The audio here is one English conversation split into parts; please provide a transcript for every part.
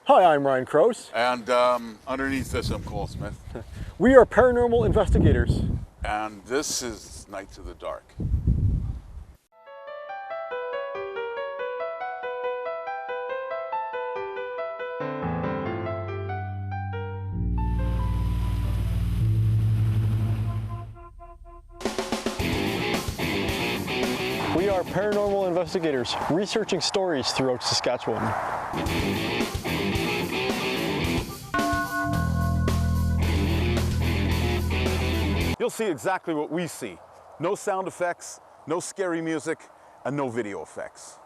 Hi, I'm Ryan Krause. And underneath this, I'm Cole Smith. We are paranormal investigators. And this is Nights of the Dark. We are paranormal investigators researching stories throughout Saskatchewan. You'll see exactly what we see. No sound effects, no scary music, and no video effects.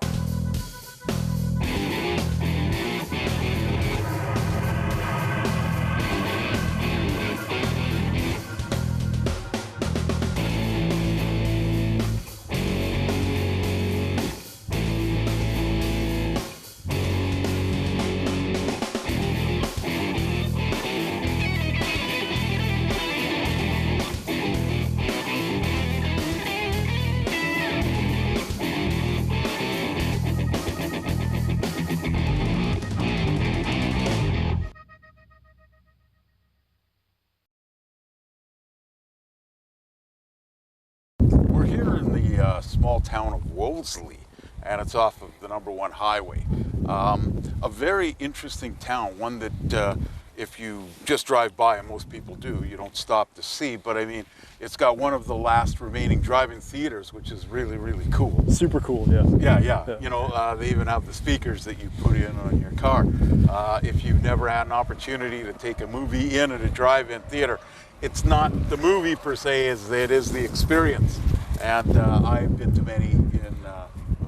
We're here in the small town of Wolseley, and it's off of the #1 highway. A very interesting town, one that if you just drive by, and most people do, you don't stop to see, but I mean, it's got one of the last remaining drive-in theaters, which is really, really cool. Super cool, yeah. Yeah. You know, they even have the speakers that you put in on your car. If you've never had an opportunity to take a movie in at a drive-in theater, it's not the movie per se, it is the experience. And I've been to many when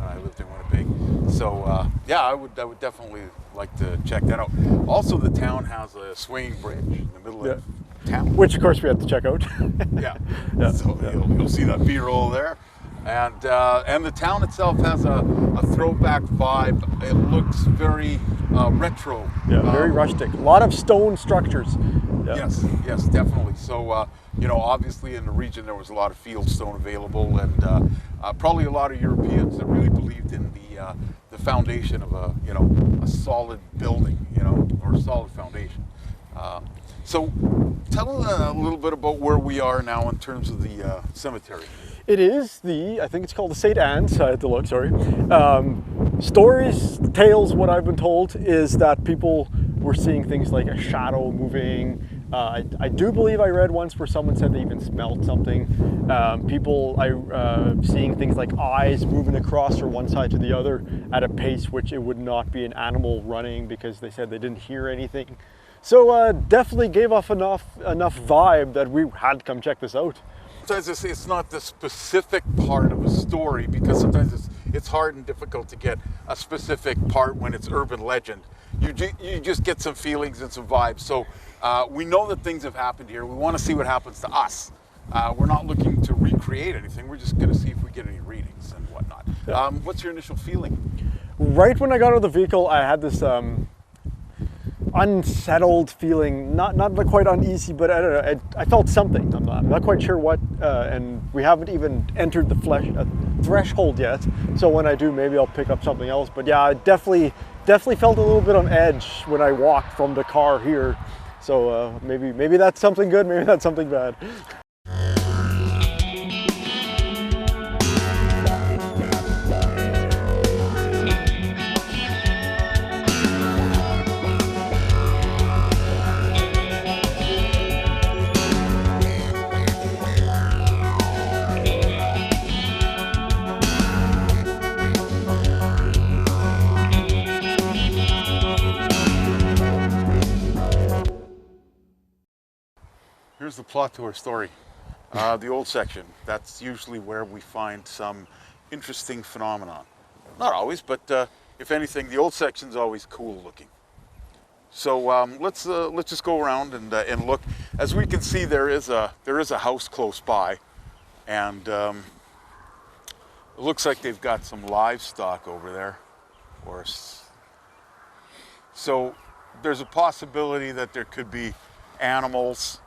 I lived in Winnipeg. So yeah, I would definitely like to check that out. Also, the town has a swinging bridge in the middle of town. Which of course we have to check out. Yeah. So you'll see that B-roll there. And the town itself has a throwback vibe. It looks very retro. Yeah, very rustic. A lot of stone structures. Yeah. Yes, definitely. So, you know, obviously in the region there was a lot of field stone available, and probably a lot of Europeans that really believed in the foundation of a solid building, or a solid foundation. So, tell a little bit about where we are now in terms of the cemetery. It is I think it's called the St. Anne's, I had to look, sorry. Stories, tales, what I've been told is that people were seeing things like a shadow moving. I do believe I read once where someone said they even smelled something. People seeing things like eyes moving across from one side to the other at a pace which it would not be an animal running, because they said they didn't hear anything. So definitely gave off enough vibe that we had to come check this out. Sometimes it's not the specific part of a story, because sometimes it's hard and difficult to get a specific part when it's urban legend. You just get some feelings and some vibes. So we know that things have happened here. We want to see what happens to us. We're not looking to recreate anything. We're just going to see if we get any readings and whatnot. Yeah. What's your initial feeling? Right when I got out of the vehicle, I had this unsettled feeling, not quite uneasy, but I don't know, I felt something. I'm not quite sure what, and we haven't even entered the threshold yet. So when I do, maybe I'll pick up something else. But yeah, I definitely felt a little bit on edge when I walked from the car here. So maybe that's something good, maybe that's something bad. Here's the plot to our story. The old section, that's usually where we find some interesting phenomenon. Not always, but if anything, the old section's always cool looking. So let's just go around and look. As we can see, there is a house close by, and it looks like they've got some livestock over there. So there's a possibility that there could be animals.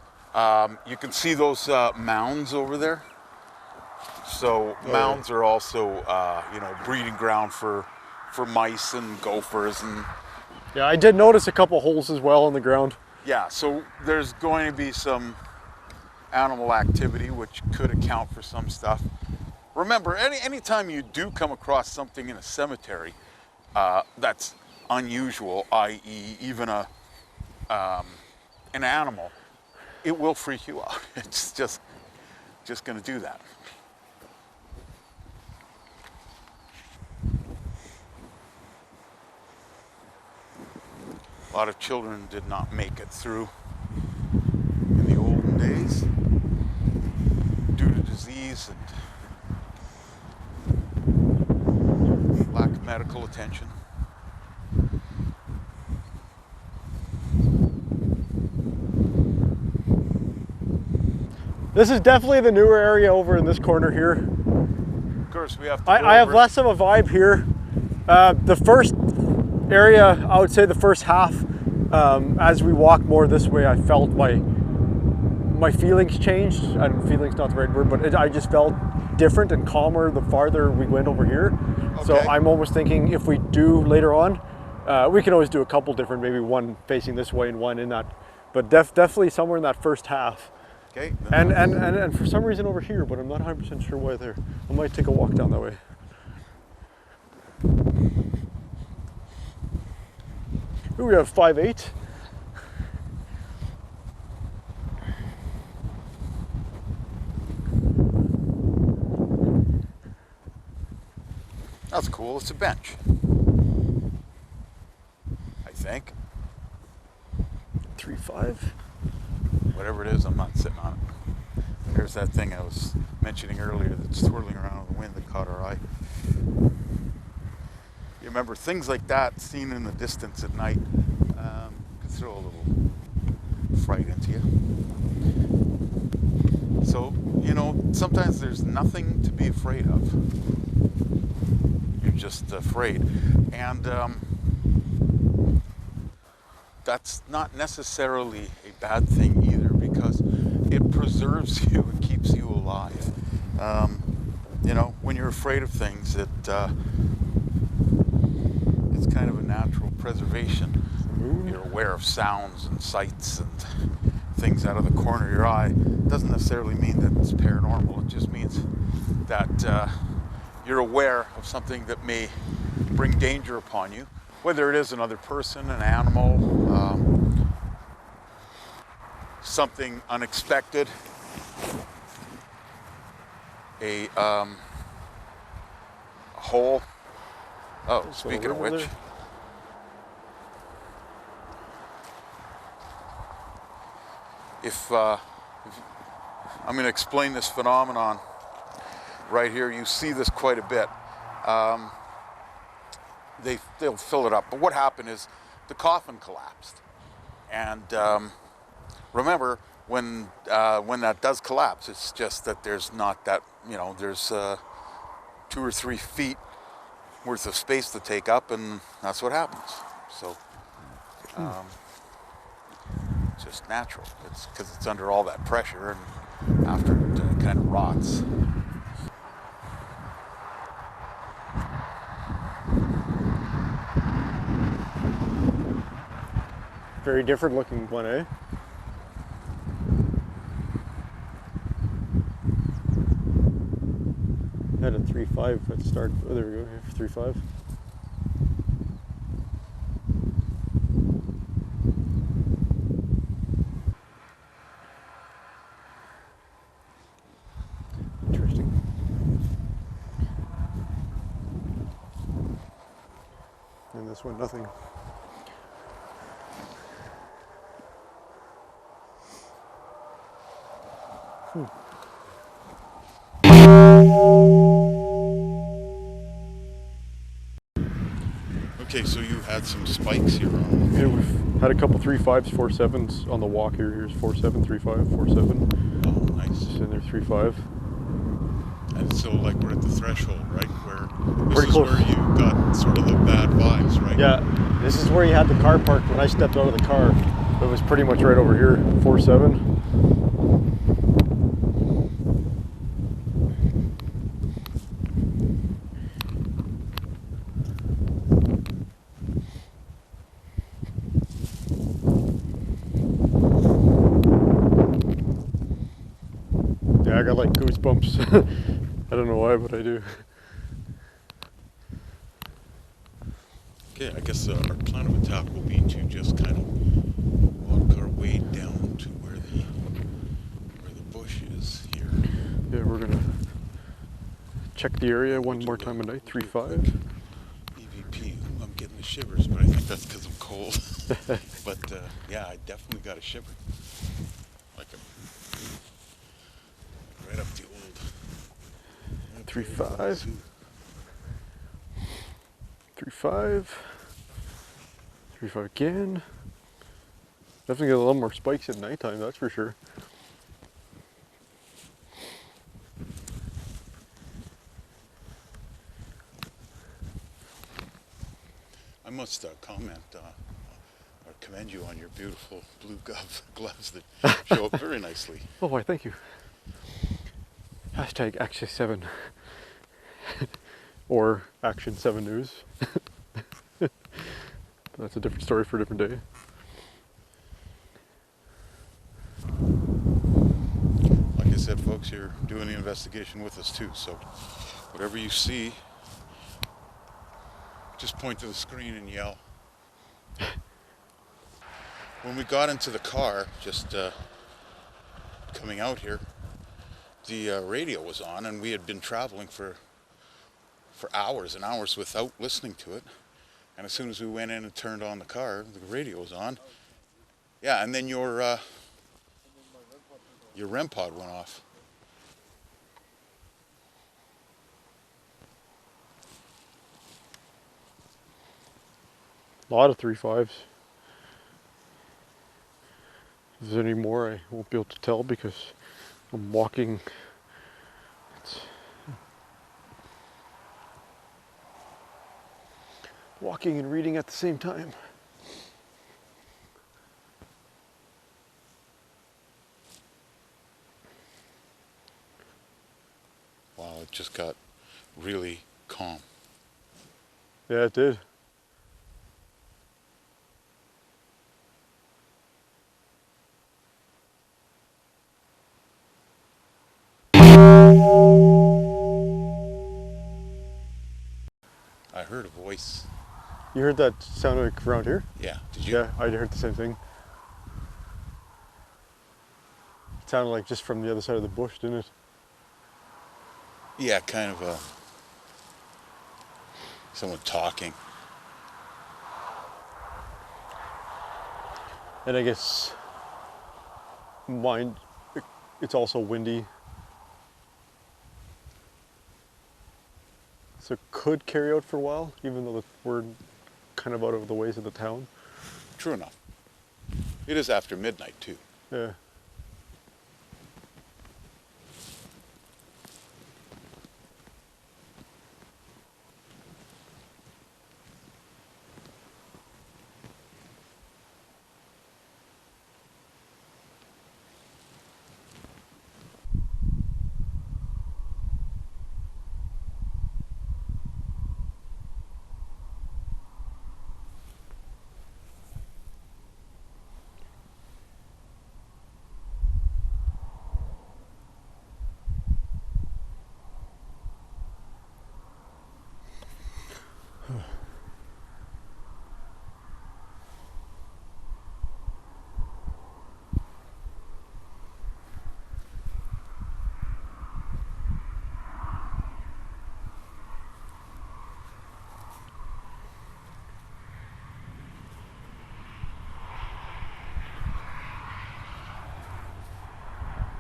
You can see those mounds over there. So mounds are also, breeding ground for mice and gophers and Yeah, I did notice a couple holes as well on the ground. Yeah, so there's going to be some animal activity which could account for some stuff. Remember, anytime you do come across something in a cemetery that's unusual, i.e. even an animal, it will freak you out. It's just going to do that. A lot of children did not make it through in the olden days due to disease and lack of medical attention. This is definitely the newer area over in this corner here. Of course, we have to I have less of a vibe here. The first area, I would say the first half, as we walk more this way, I felt my feelings changed. And feelings not the right word, but I just felt different and calmer the farther we went over here. Okay. So I'm almost thinking if we do later on, we can always do a couple different, maybe one facing this way and one in that, but definitely somewhere in that first half. Okay. And for some reason over here, but I'm not 100% sure why there. I might take a walk down that way. Ooh, we have 5'8". That's cool. It's a bench, I think. 3'5". Whatever it is, I'm not sitting on it. There's that thing I was mentioning earlier that's swirling around in the wind that caught our eye. You remember things like that seen in the distance at night could throw a little fright into you. So, you know, sometimes there's nothing to be afraid of. You're just afraid. And that's not necessarily a bad thing either, because it preserves you and keeps you alive. You know, when you're afraid of things, it's kind of a natural preservation. You're aware of sounds and sights and things out of the corner of your eye. It doesn't necessarily mean that it's paranormal. It just means that you're aware of something that may bring danger upon you, whether it is another person, an animal, something unexpected, a hole. Oh, speaking of which, if I'm going to explain this phenomenon right here, you see this quite a bit. They'll fill it up, but what happened is the coffin collapsed, and remember, when that does collapse, it's just that there's not that, you know, there's 2 or 3 feet worth of space to take up, and that's what happens. So it's just natural. It's because it's under all that pressure, and after it kind of rots. Very different looking one, eh? Had a 3.5 at start. Oh, there we go. 3.5. Interesting. And this one, nothing. Okay, so you had some spikes here on. Yeah, we've had a couple 3.5s, 4.7s on the walk here. Here's 4.7, 3.5, 4.7. Oh, nice. And there's 3.5. And so, like, we're at the threshold, right? Where this Pretty is close. where you got sort of the bad vibes, right? Yeah, this is where you had the car parked when I stepped out of the car. It was pretty much right over here, 4.7. got like goosebumps. I don't know why, but I do. Okay, I guess our plan of attack will be to just kind of walk our way down to where the bush is here. Yeah, we're gonna check the area one more time a night. 3-5. EVP. Ooh, I'm getting the shivers, but I think that's because I'm cold. But yeah, I definitely got a shiver. Like right up the old. 3-5. 3-5. 3-5 again. Definitely get a lot more spikes at nighttime, that's for sure. I must comment or commend you on your beautiful blue gloves that show up very nicely. Oh, why, thank you. Hashtag Action 7. Or Action 7 News. That's a different story for a different day. Like I said, folks, you're doing the investigation with us too, so whatever you see, just point to the screen and yell. When we got into the car, just coming out here, the radio was on, and we had been traveling for hours and hours without listening to it. And as soon as we went in and turned on the car, the radio was on. Yeah, and then your REM pod went off. A lot of 3-5s. If there's any more, I won't be able to tell because I'm walking. Walking and reading at the same time. Wow, it just got really calm. Yeah, it did. I heard a voice. You heard that sound like around here? Yeah, did you? Yeah, I heard the same thing. It sounded like just from the other side of the bush, didn't it? Yeah, kind of someone talking. And I guess it's also windy. So it could carry out for a while, even though we're kind of out of the ways of the town. True enough. It is after midnight too. Yeah.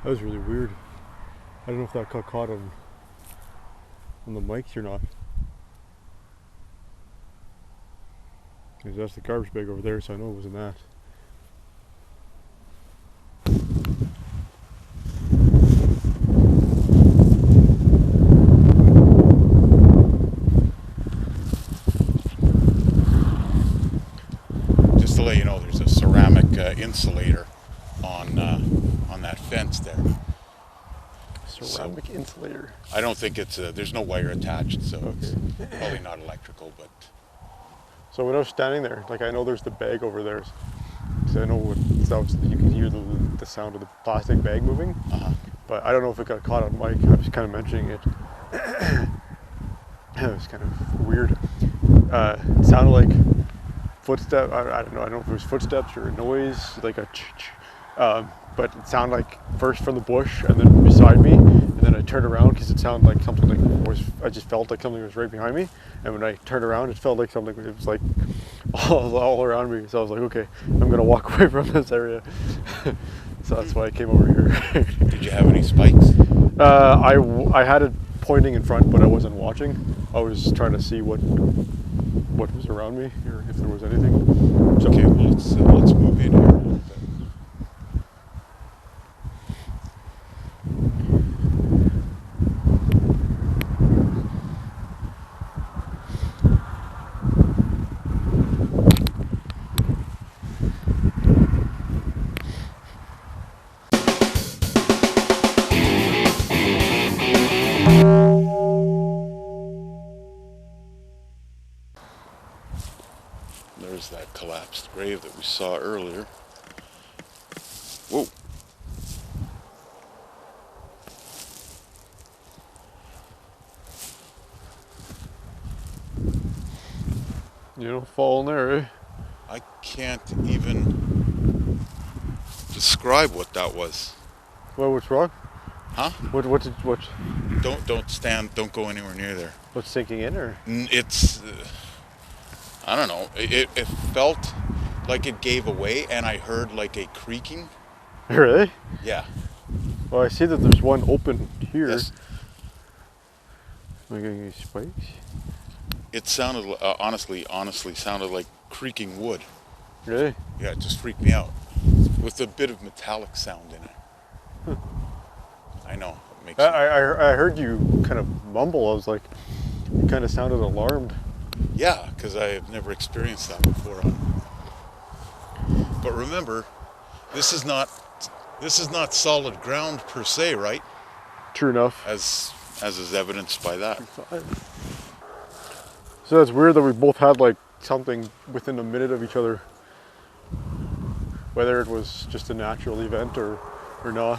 That was really weird. I don't know if that got caught on the mics or not. 'Cause that's the garbage bag over there, so I know it wasn't that. Just to let you know, there's a ceramic insulator on that fence there. Ceramic insulator. I don't think it's there's no wire attached, so it's Okay. probably not electrical, but So when I was standing there, like I know there's the bag over there. So I know what sounds, you can hear the sound of the plastic bag moving. but I don't know if it got caught on mic. I was kind of mentioning it. It was kind of weird. It sounded like footsteps. I don't know. I don't know if it was footsteps or a noise, like a but it sounded like first from the bush and then beside me, and then I turned around because it sounded like something I just felt like something was right behind me, and when I turned around, it felt like something, it was like all around me. So I was like, okay, I'm gonna walk away from this area. So that's why I came over here. Did you have any spikes? I had it pointing in front, but I wasn't watching. I was trying to see what was around me, or if there was anything. So, okay, well, let's move in here a little bit. There's that collapsed grave that we saw earlier. Whoa. you don't fall in there, eh? I can't even describe what that was. Well, what's wrong? Huh? What? Don't go anywhere near there. What's sinking in, or? It's, I don't know, it felt like it gave away, and I heard like a creaking. Really? Yeah. Well, I see that there's one open here. Yes. Am I getting any spikes? It sounded, honestly sounded like creaking wood. Really? Yeah, it just freaked me out. With a bit of metallic sound in it. Huh. I know. It makes I heard you kind of mumble. I was like, you kind of sounded alarmed. Yeah, because I've never experienced that before. But remember, this is not solid ground per se, right? True enough. As is evidenced by that. So it's weird that we both had like something within a minute of each other, whether it was just a natural event or not.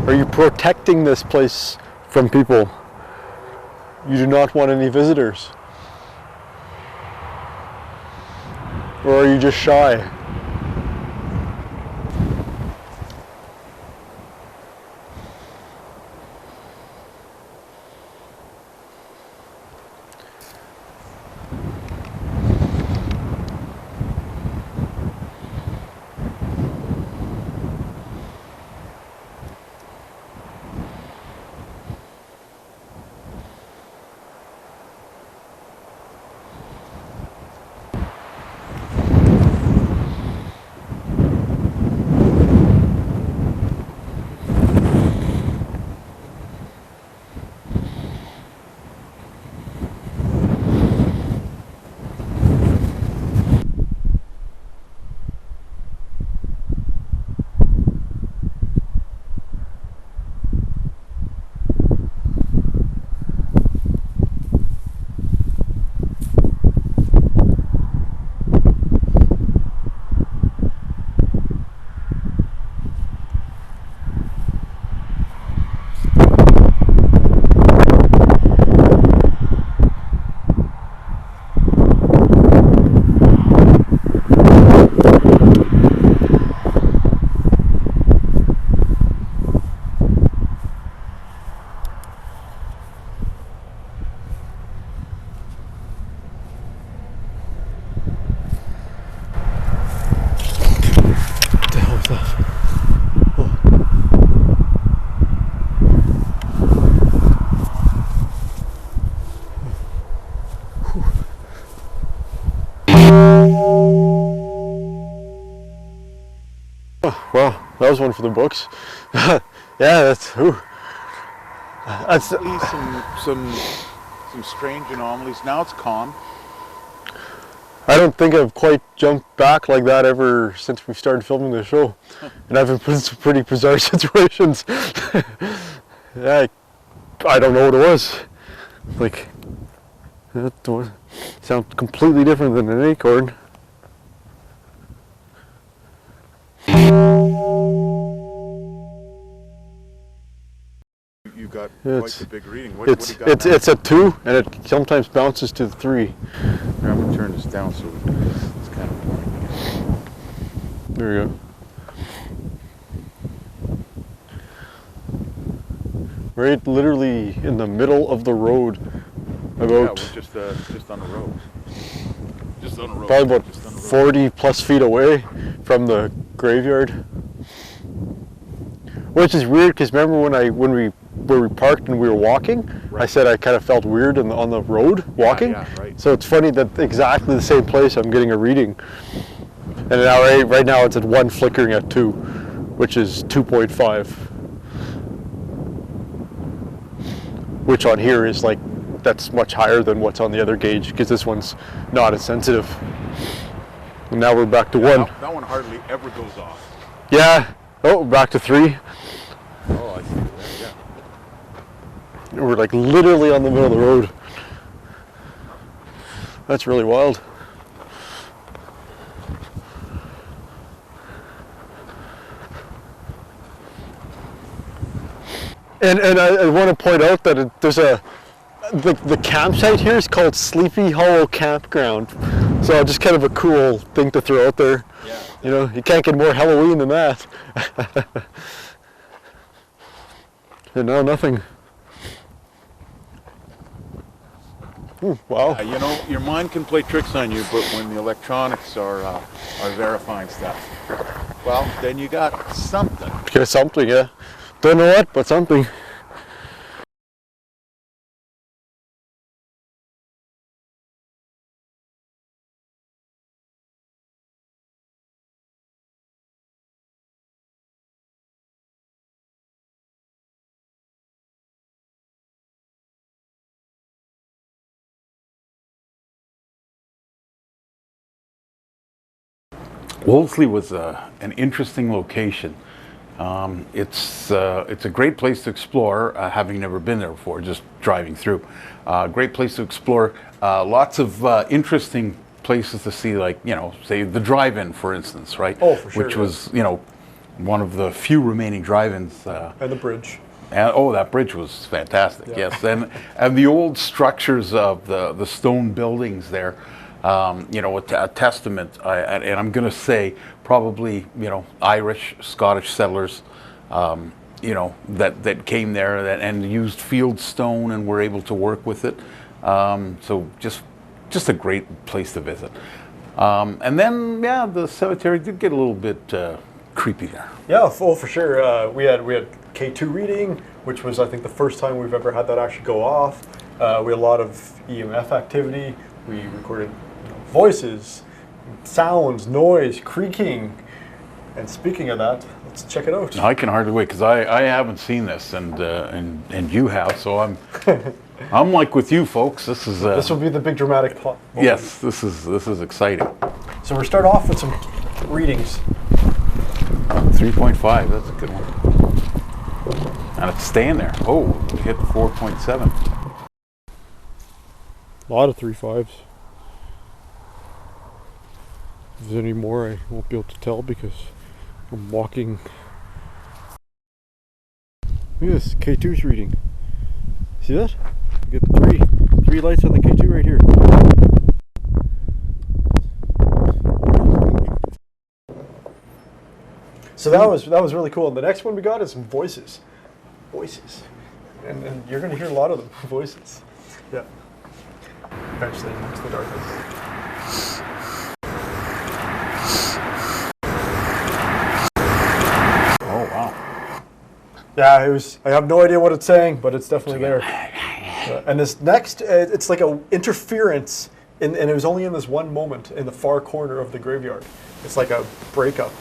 Are you protecting this place from people? You do not want any visitors? Or are you just shy? Well, That was one for the books. Yeah, that's. Ooh. That's. Some strange anomalies. Now it's calm. I don't think I've quite jumped back like that ever since we started filming the show, and I've been put in some pretty bizarre situations. Yeah, I don't know what it was. Like, it sounds completely different than an acorn. You got quite the big reading. What It's do you got now? it's a 2, and it sometimes bounces to 3. Here, I'm gonna turn this down so it's kind of boring. There we go. Right, literally in the middle of the road. About Yeah, we're just on the road. Just on the road. probably about Just on the road. 40 plus feet away from the graveyard. Which is weird because remember when we parked and we were walking, Right. I said I kind of felt weird on the road walking. Yeah, right. So it's funny that exactly the same place I'm getting a reading. And now right now it's at 1 flickering at 2, which is 2.5. Which on here is like, that's much higher than what's on the other gauge because this one's not as sensitive. And now we're back to 1. That one hardly ever goes off. Yeah. Oh, back to 3. Oh, I see it there. Yeah. We're like literally on the middle of the road. That's really wild. And I want to point out that there's the campsite here is called Sleepy Hollow Campground. So just kind of a cool thing to throw out there. Yeah. You know, you can't get more Halloween than that. And no, nothing. Wow. You know, your mind can play tricks on you, but when the electronics are verifying stuff, well, then you got something. Get something, yeah. Don't know what, but something. Wolseley was an interesting location. It's a great place to explore, having never been there before, just driving through. Great place to explore. Lots of interesting places to see, like, you know, say the drive-in, for instance, right? Oh, for sure, Which yeah. was, you know, one of the few remaining drive-ins. And the bridge. And, oh, that bridge was fantastic. Yeah. Yes, and the old structures of the stone buildings there, you know, a testament. And I'm going to say probably, you know, Irish, Scottish settlers, you know, that came there and used field stone and were able to work with it. So just a great place to visit. And then, yeah, the cemetery did get a little bit creepy there. Yeah, for sure. We had K2 reading, which was, I think, the first time we've ever had that actually go off. We had a lot of EMF activity. We recorded voices, sounds, noise, creaking. And speaking of that, let's check it out. I can hardly wait because I haven't seen this and you have, so I'm like with you folks. This is This will be the big dramatic plot moment. yes, this is exciting. So we're starting off with some readings. 3.5, that's a good one. And it's staying there. Oh, we hit 4.7. A lot of 3.5s. If there's any more, I won't be able to tell because I'm walking. Look at this, K2's reading. See that? We get three lights on the K2 right here. So that was really cool. And the next one we got is some voices. Voices. And you're going to hear a lot of them. Voices. Yeah. Eventually amongst the darkness. Oh wow. Yeah, I have no idea what it's saying, but it's definitely there. And this next, it's like a interference, and it was only in this one moment in the far corner of the graveyard. It's like a breakup.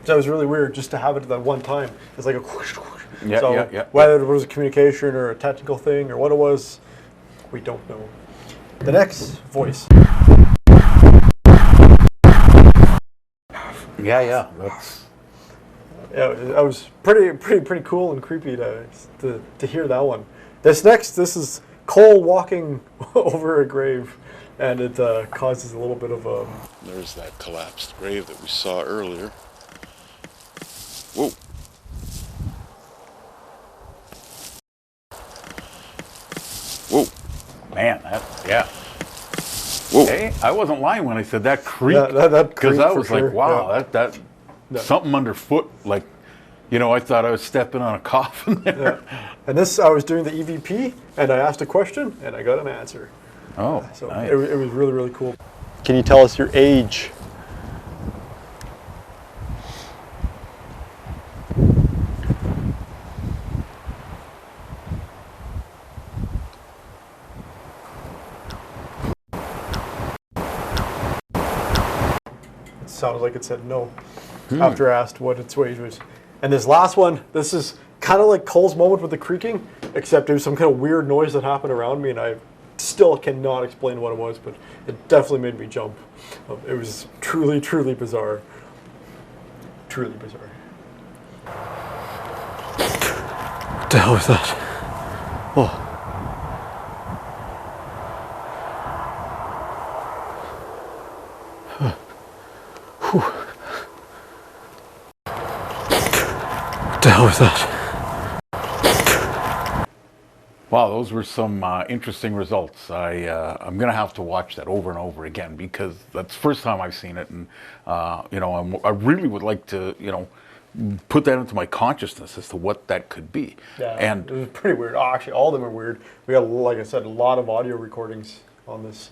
That was really weird just to have it that one time. It's like a whoosh, whoosh. Yeah, So yeah, yeah. whether it was a communication or a technical thing or what it was, we don't know. The next voice. Yeah, that's... Yeah, that was pretty cool and creepy to hear that one. This is Cole walking over a grave, and it causes a little bit of a... There's that collapsed grave that we saw earlier. Whoa. Whoa. Man, yeah. Whoa. Hey, I wasn't lying when I said that creak. That because I was like, sure. wow, yeah. that something underfoot, like, I thought I was stepping on a coffin there. Yeah. And this, I was doing the EVP, and I asked a question, and I got an answer. Oh, so nice. it was really cool. Can you tell us your age? It sounded like it said no after I asked what its age was. And this last one, this is kind of like Cole's moment with the creaking, except there's some kind of weird noise that happened around me, and I still cannot explain what it was, but it definitely made me jump. It was truly bizarre. Truly bizarre. What the hell was that? Oh. Whew. What the hell was that? Wow, those were some interesting results. I'm going to have to watch that over and over again because that's the first time I've seen it, and I really would like to put that into my consciousness as to what that could be. Yeah, and it was pretty weird. Oh, actually, all of them are weird. We got, like I said, a lot of audio recordings on this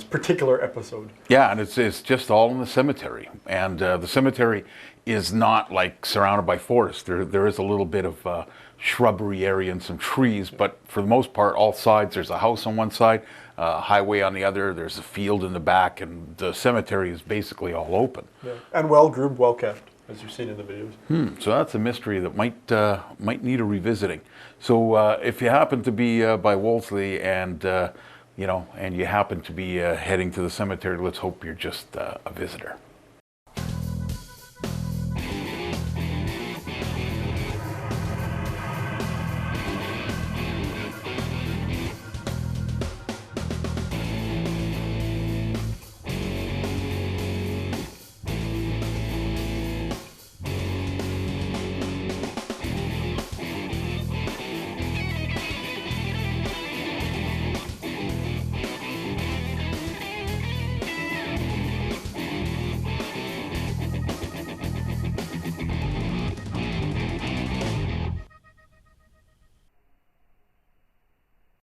particular episode. Yeah, and it's just all in the cemetery, and the cemetery is not like surrounded by forest. There is a little bit of shrubbery area and some trees, but for the most part, all sides, there's a house on one side, a highway on the other, there's a field in the back, and the cemetery is basically all open. Yeah. And well-groomed, well-kept, as you've seen in the videos. So that's a mystery that might need a revisiting. So if you happen to be by Wolseley and and you happen to be heading to the cemetery, let's hope you're just a visitor.